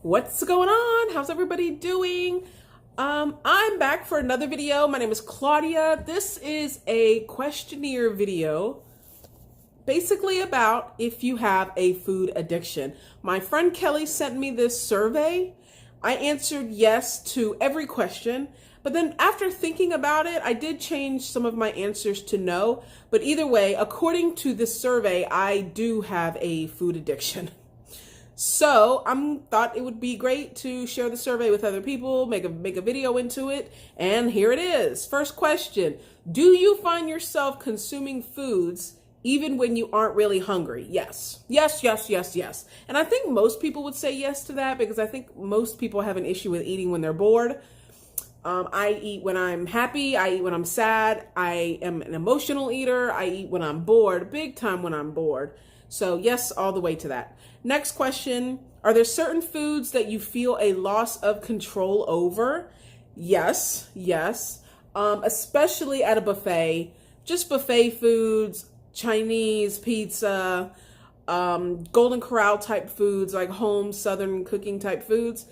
What's going on? How's everybody doing? I'm back for another video. My name is Claudia. This is a questionnaire video basically about if you have a food addiction. My friend Kelly sent me this survey. I answered yes to every question, but then after thinking about it, I did change some of my answers to no. But either way, according to this survey, I do have a food addiction. So I thought it would be great to share the survey with other people, make a video into it. And here it is. First question, do you find yourself consuming foods even when you aren't really hungry? Yes. Yes, yes, yes, yes. And I think most people would say yes to that because I think most people have an issue with eating when they're bored. I eat when I'm happy. I eat when I'm sad. I am an emotional eater. I eat when I'm bored, big time when I'm bored. So yes, all the way to that. Next question, are there certain foods that you feel a loss of control over? Yes, yes. Especially at a buffet, just buffet foods, Chinese, pizza, Golden Corral type foods, like home Southern cooking type foods.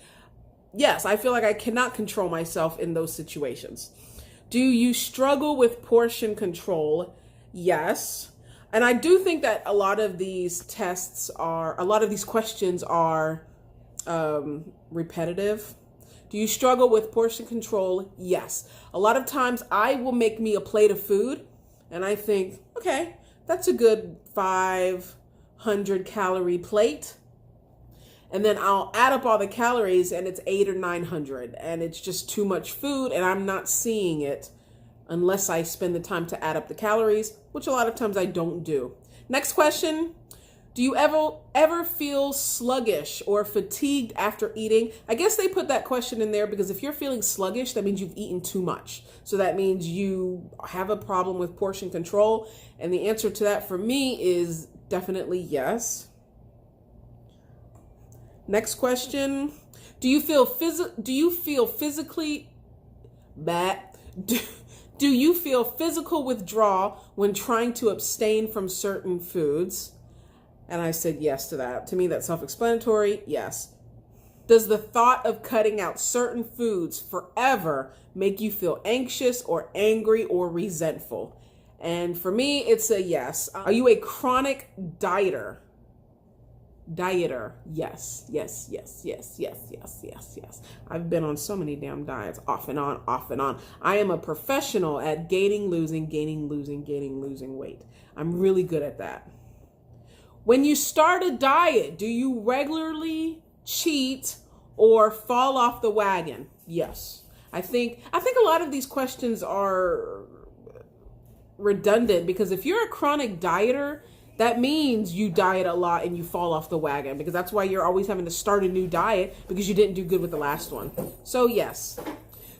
Yes, I feel like I cannot control myself in those situations. Do you struggle with portion control? Yes. And I do think that a lot of these questions are repetitive. Do you struggle with portion control? Yes. A lot of times I will make me a plate of food and I think, okay, that's a good 500 calorie plate. And then I'll add up all the calories and it's 800 or 900 and it's just too much food and I'm not seeing it unless I spend the time to add up the calories, which a lot of times I don't do. Next question, do you ever feel sluggish or fatigued after eating? I guess they put that question in there because if you're feeling sluggish, that means you've eaten too much. So that means you have a problem with portion control. And the answer to that for me is definitely yes. Next question, do you feel physically bad? Do you feel physical withdrawal when trying to abstain from certain foods? And I said yes to that. To me, that's self-explanatory. Yes. Does the thought of cutting out certain foods forever make you feel anxious or angry or resentful? And for me, it's a yes. Are you a chronic dieter? Yes, yes, yes, yes, yes, yes, yes, yes. I've been on so many damn diets, off and on, off and on. I am a professional at gaining, losing weight. I'm really good at that. When you start a diet, do you regularly cheat or fall off the wagon? Yes. I think a lot of these questions are redundant because if you're a chronic dieter, that means you diet a lot and you fall off the wagon because that's why you're always having to start a new diet because you didn't do good with the last one. So yes.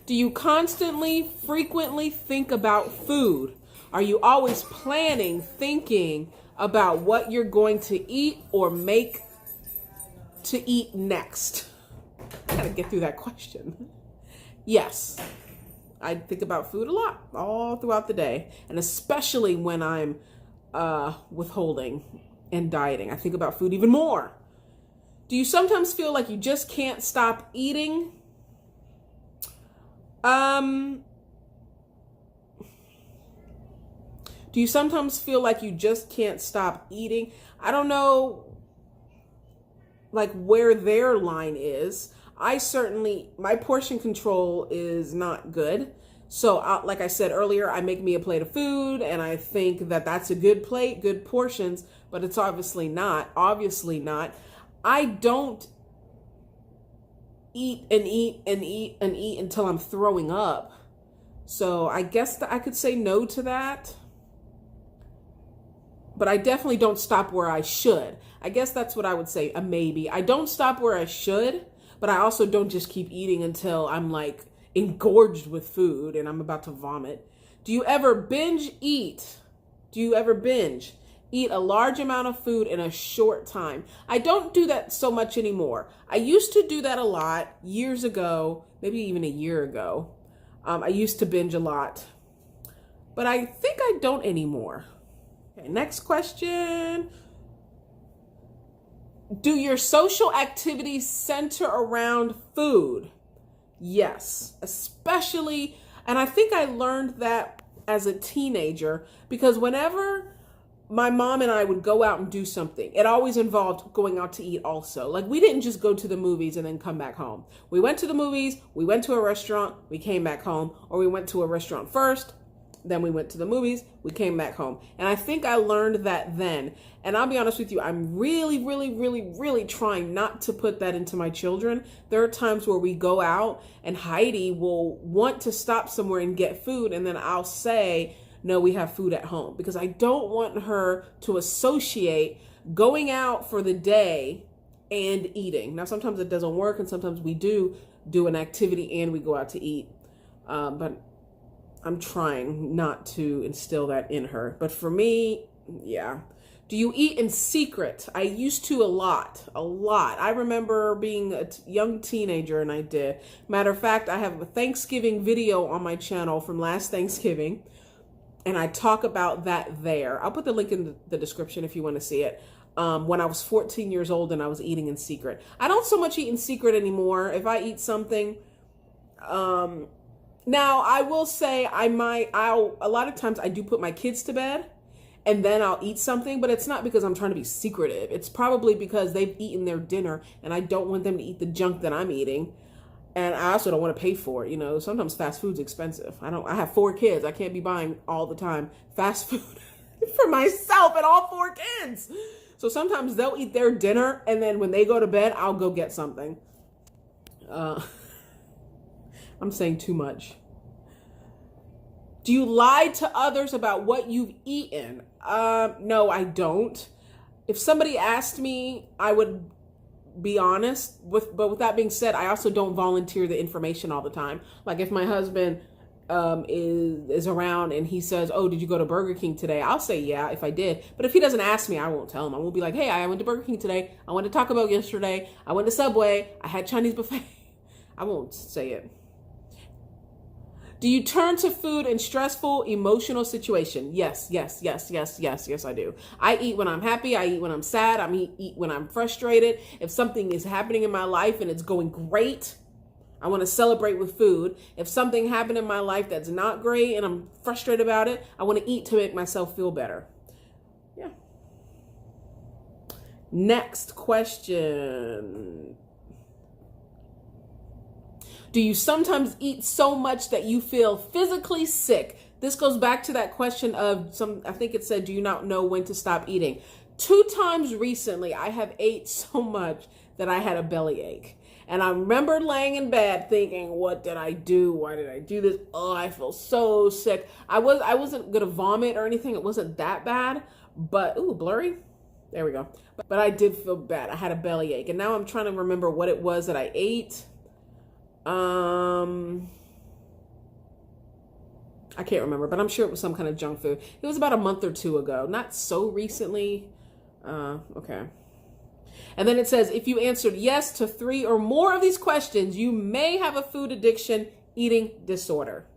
Do you constantly, frequently think about food? Are you always planning, thinking about what you're going to eat or make to eat next? I gotta get through that question. Yes. I think about food a lot all throughout the day, and especially when I'm withholding and dieting. I think about food even more. Do you sometimes feel like you just can't stop eating? Do you sometimes feel like you just can't stop eating? I don't know like where their line is. My portion control is not good. So like I said earlier, I make me a plate of food and I think that that's a good plate, good portions, but it's obviously not. I don't eat until I'm throwing up. So I guess that I could say no to that. But I definitely don't stop where I should. I guess that's what I would say, a maybe. I don't stop where I should, but I also don't just keep eating until I'm like engorged with food and I'm about to vomit. Do you ever binge eat? Eat a large amount of food in a short time? I don't do that so much anymore. I used to do that a lot years ago, maybe even a year ago. I used to binge a lot, but I think I don't anymore. Okay, next question. Do your social activities center around food? Yes, especially, and I think I learned that as a teenager, because whenever my mom and I would go out and do something, it always involved going out to eat also. Like, we didn't just go to the movies and then come back home. We went to the movies, we went to a restaurant, we came back home, or we went to a restaurant first, then we went to the movies, we came back home. And I think I learned that then. And I'll be honest with you, I'm really trying not to put that into my children. There are times where we go out and Heidi will want to stop somewhere and get food, and then I'll say, no, we have food at home, because I don't want her to associate going out for the day and eating. Now, sometimes it doesn't work, and sometimes we do an activity and we go out to eat. But I'm trying not to instill that in her. But for me, yeah. Do you eat in secret? I used to a lot. I remember being a young teenager and I did. Matter of fact, I have a Thanksgiving video on my channel from last Thanksgiving, and I talk about that there. I'll put the link in the description if you want to see it. When I was 14 years old and I was eating in secret. I don't so much eat in secret anymore. If I eat something, now I will say a lot of times I do put my kids to bed and then I'll eat something, but it's not because I'm trying to be secretive. It's probably because they've eaten their dinner and I don't want them to eat the junk that I'm eating. And I also don't want to pay for it. You know, sometimes fast food's expensive. I have 4 kids. I can't be buying all the time fast food for myself and all 4 kids. So sometimes they'll eat their dinner, and then when they go to bed, I'll go get something. I'm saying too much. Do you lie to others about what you've eaten? No, I don't. If somebody asked me, I would be honest. But with that being said, I also don't volunteer the information all the time. Like if my husband is around and he says, oh, did you go to Burger King today? I'll say, yeah, if I did. But if he doesn't ask me, I won't tell him. I won't be like, hey, I went to Burger King today. I went to Taco Bell yesterday. I went to Subway. I had Chinese buffet. I won't say it. Do you turn to food in stressful, emotional situation? Yes, I do. I eat when I'm happy. I eat when I'm sad. I eat when I'm frustrated. If something is happening in my life and it's going great, I want to celebrate with food. If something happened in my life that's not great and I'm frustrated about it, I want to eat to make myself feel better. Yeah. Next question. Do you sometimes eat so much that you feel physically sick? This goes back to that question of I think it said, do you not know when to stop eating? 2 times recently, I have ate so much that I had a bellyache. And I remember laying in bed thinking, what did I do? Why did I do this? Oh, I feel so sick. I wasn't going to vomit or anything. It wasn't that bad, but, ooh, blurry. There we go. But I did feel bad. I had a bellyache. And now I'm trying to remember what it was that I ate. I can't remember, but I'm sure it was some kind of junk food. It was about a month or 2 ago, not so recently. Okay. And then it says, if you answered yes to 3 or more of these questions, you may have a food addiction, eating disorder.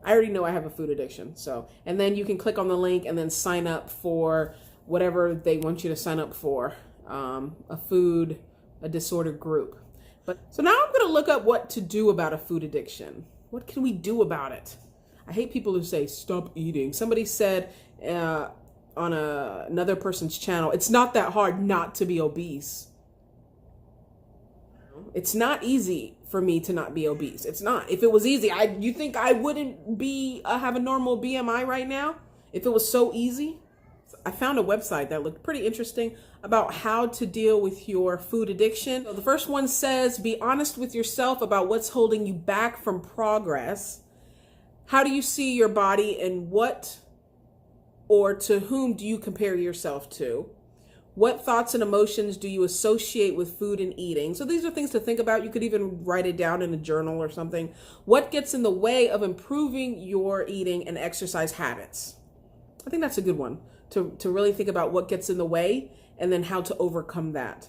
I already know I have a food addiction. So, and then you can click on the link and then sign up for whatever they want you to sign up for, a disorder group. So now I'm going to look up what to do about a food addiction. What can we do about it? I hate people who say, stop eating. Somebody said on another person's channel, it's not that hard not to be obese. It's not easy for me to not be obese. It's not. If it was easy, you think I wouldn't have a normal BMI right now? If it was so easy? I found a website that looked pretty interesting about how to deal with your food addiction. So the first one says, be honest with yourself about what's holding you back from progress. How do you see your body, and what or to whom do you compare yourself to? What thoughts and emotions do you associate with food and eating? So these are things to think about. You could even write it down in a journal or something. What gets in the way of improving your eating and exercise habits? I think that's a good one. To really think about what gets in the way and then how to overcome that.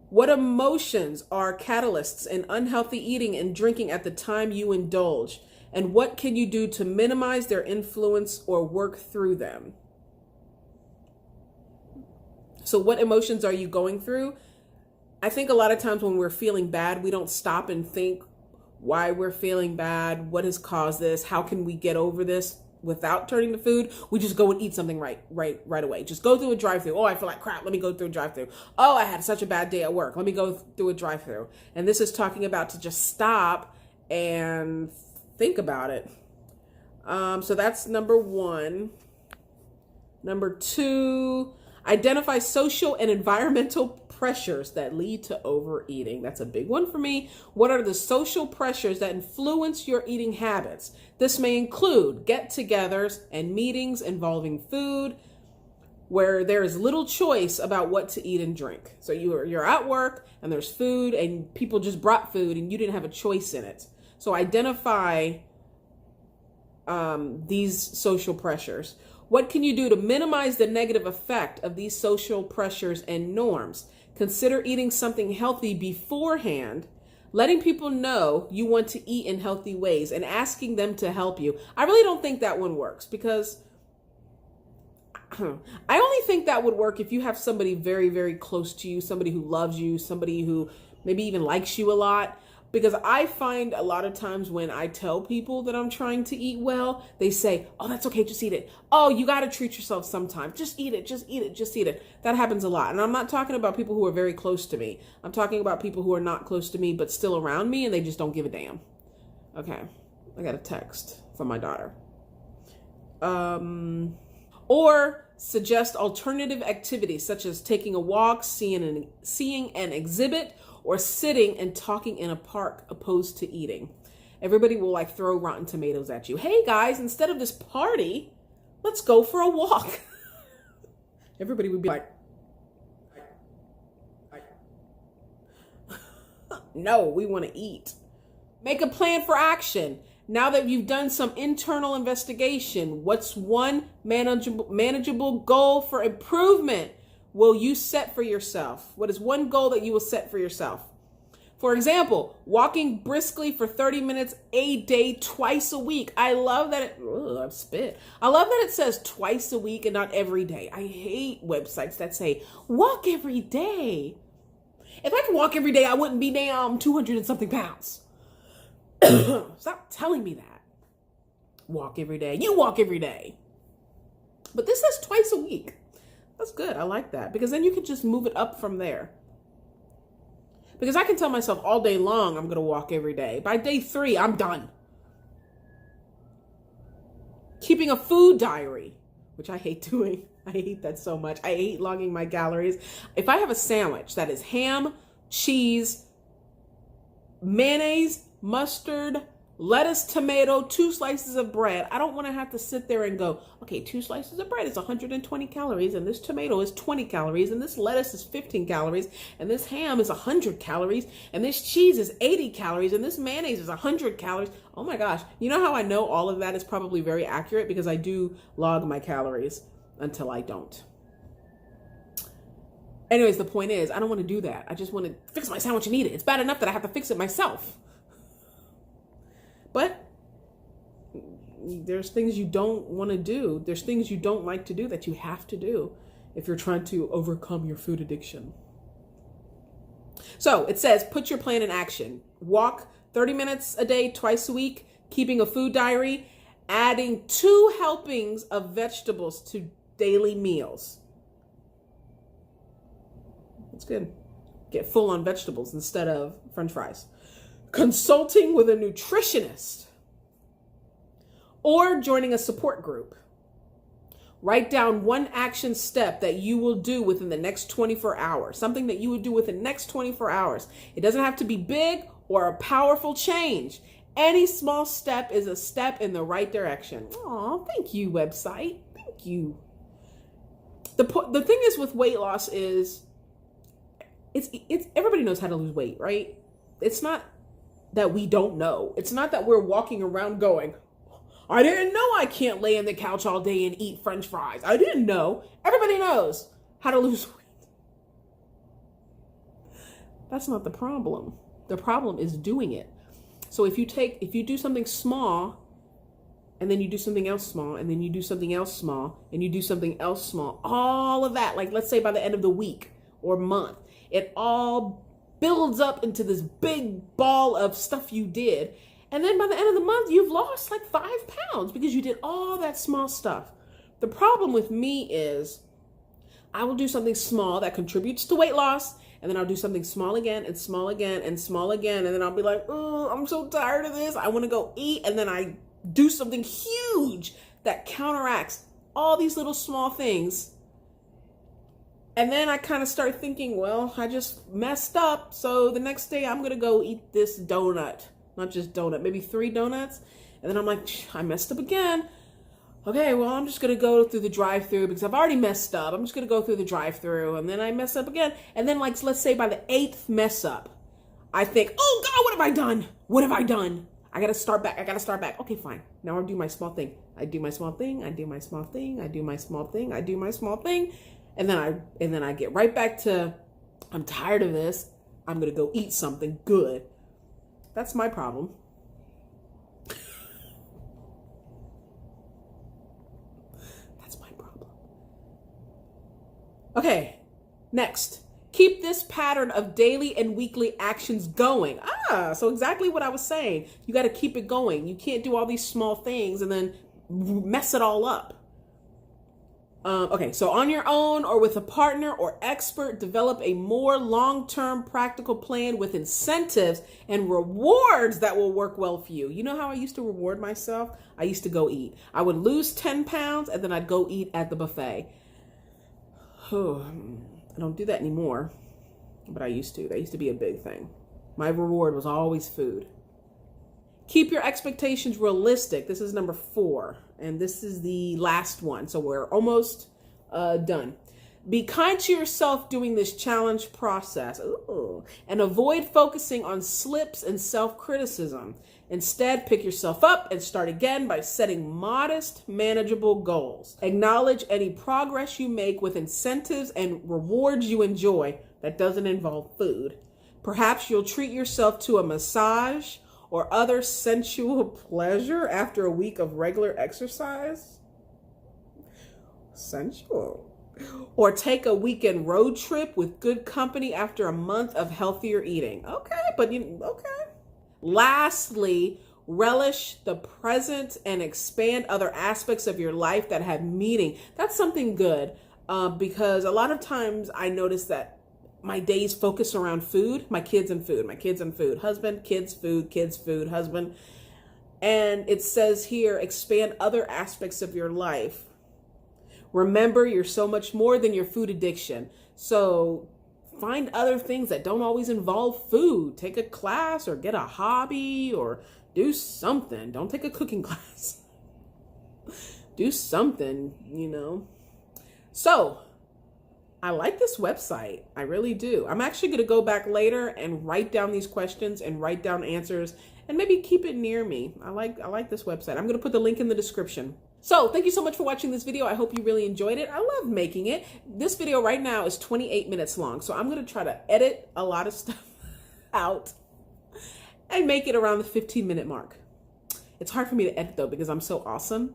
What emotions are catalysts in unhealthy eating and drinking at the time you indulge? And what can you do to minimize their influence or work through them? So what emotions are you going through? I think a lot of times when we're feeling bad, we don't stop and think why we're feeling bad, what has caused this, how can we get over this without turning to food. We just go and eat something right away. Just go through a drive-through. Oh, I feel like crap. Let me go through a drive-through. Oh, I had such a bad day at work. Let me go through a drive-through. And this is talking about to just stop and think about it. So that's number one. Number two, identify social and environmental pressures that lead to overeating. That's a big one for me. What are the social pressures that influence your eating habits? This may include get-togethers and meetings involving food where there is little choice about what to eat and drink. So you're at work and there's food and people just brought food and you didn't have a choice in it. So identify these social pressures. What can you do to minimize the negative effect of these social pressures and norms? Consider eating something healthy beforehand, letting people know you want to eat in healthy ways and asking them to help you. I really don't think that one works because I only think that would work if you have somebody very, very close to you, somebody who loves you, somebody who maybe even likes you a lot. Because I find a lot of times when I tell people that I'm trying to eat well, they say, oh, that's okay, just eat it. Oh, you got to treat yourself sometime. Just eat it, just eat it, just eat it. That happens a lot. And I'm not talking about people who are very close to me. I'm talking about people who are not close to me, but still around me, and they just don't give a damn. Okay, I got a text from my daughter. Or suggest alternative activities such as taking a walk, seeing an exhibit, or sitting and talking in a park opposed to eating. Everybody will like throw rotten tomatoes at you. Hey guys, instead of this party, let's go for a walk. Everybody would be like, no, we want to eat. Make a plan for action. Now that you've done some internal investigation, what's one manageable goal for improvement will you set for yourself? What is one goal that you will set for yourself? For example, walking briskly for 30 minutes a day, twice a week. I love that I've spit. I love that it says twice a week and not every day. I hate websites that say walk every day. If I could walk every day, I wouldn't be down 200 and something pounds. Stop telling me that. Walk every day. You walk every day. But this says twice a week. That's good. I like that because then you can just move it up from there. Because I can tell myself all day long I'm going to walk every day. By day 3, I'm done. Keeping a food diary, which I hate doing. I hate that so much. I hate logging my calories. If I have a sandwich that is ham, cheese, mayonnaise, mustard, lettuce, tomato, 2 slices of bread, I don't want to have to sit there and go, okay, 2 slices of bread is 120 calories, and this tomato is 20 calories, and this lettuce is 15 calories, and this ham is 100 calories, and this cheese is 80 calories, and this mayonnaise is 100 calories. Oh my gosh. You know how I know all of that is probably very accurate? Because I do log my calories until I don't. Anyways, the point is, I don't want to do that. I just want to fix my sandwich and eat it. It's bad enough that I have to fix it myself. But there's things you don't want to do. There's things you don't like to do that you have to do if you're trying to overcome your food addiction. So it says, put your plan in action. Walk 30 minutes a day, twice a week, keeping a food diary, adding 2 helpings of vegetables to daily meals. That's good. Get full on vegetables instead of French fries. Consulting with a nutritionist, or joining a support group. Write down 1 action step that you will do within the next 24 hours, something that you would do within the next 24 hours. It doesn't have to be big or a powerful change. Any small step is a step in the right direction. Aw, thank you, website. Thank you. The thing is with weight loss is it's everybody knows how to lose weight, right? It's not that we don't know. It's not that we're walking around going, I didn't know I can't lay on the couch all day and eat French fries. I didn't know. Everybody knows how to lose weight. That's not the problem. The problem is doing it. So if you do something small and then you do something else small, and then you do something else small, and you do something else small. All of that, like let's say by the end of the week or month, it all builds up into this big ball of stuff you did. And then by the end of the month, you've lost like 5 pounds because you did all that small stuff. The problem with me is I will do something small that contributes to weight loss, and then I'll do something small again and small again and small again. And then I'll be like, oh, I'm so tired of this. I want to go eat. And then I do something huge that counteracts all these little small things. And then I kind of start thinking, well, I just messed up. So the next day I'm going to go eat this donut, not just donut, maybe 3 donuts. And then I'm like, I messed up again. Okay, well, I'm just going to go through the drive-thru because I've already messed up. I'm just going to go through the drive-thru, and then I mess up again. And then, like, let's say by the 8th mess up, I think, oh, God, what have I done? What have I done? I got to start back. I got to start back. Okay, fine. Now I'll do my small thing. I do my small thing. I do my small thing. I do my small thing. I do my small thing. And then I get right back to, I'm tired of this. I'm going to go eat something good. That's my problem. Okay, next. Keep this pattern of daily and weekly actions going. So exactly what I was saying. You got to keep it going. You can't do all these small things and then mess it all up. Okay, so on your own or with a partner or expert, develop a more long-term practical plan with incentives and rewards that will work well for you. You know how I used to reward myself? I used to go eat. I would lose 10 pounds and then I'd go eat at the buffet. I don't do that anymore, but I used to. That used to be a big thing. My reward was always food. Keep your expectations realistic. This is number 4, and this is the last one, so we're almost done. Be kind to yourself during this challenge process. And avoid focusing on slips and self-criticism. Instead, pick yourself up and start again by setting modest, manageable goals. Acknowledge any progress you make with incentives and rewards you enjoy that doesn't involve food. Perhaps you'll treat yourself to a massage or other sensual pleasure after a week of regular exercise. Sensual. Or take a weekend road trip with good company after a month of healthier eating. Okay. Lastly, relish the present and expand other aspects of your life that have meaning. That's something good because a lot of times I notice that my days focus around food, my kids and food, husband, kids, food, husband. And it says here, expand other aspects of your life. Remember, you're so much more than your food addiction. So find other things that don't always involve food. Take a class or get a hobby or do something. Don't take a cooking class. Do something, So I like this website. I really do. I'm actually going to go back later and write down these questions and write down answers and maybe keep it near me. I like this website. I'm going to put the link in the description. So thank you so much for watching this video. I hope you really enjoyed it. I love making it. This video right now is 28 minutes long. So I'm going to try to edit a lot of stuff out and make it around the 15-minute mark. It's hard for me to edit though because I'm so awesome.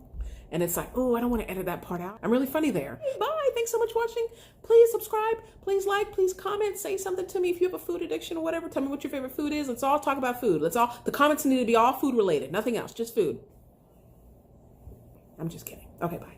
And it's like, oh, I don't want to edit that part out. I'm really funny there. Hey, bye. Thanks so much for watching. Please subscribe. Please like. Please comment. Say something to me if you have a food addiction or whatever. Tell me what your favorite food is. Let's all talk about food. The comments need to be all food related. Nothing else. Just food. I'm just kidding. Okay, bye.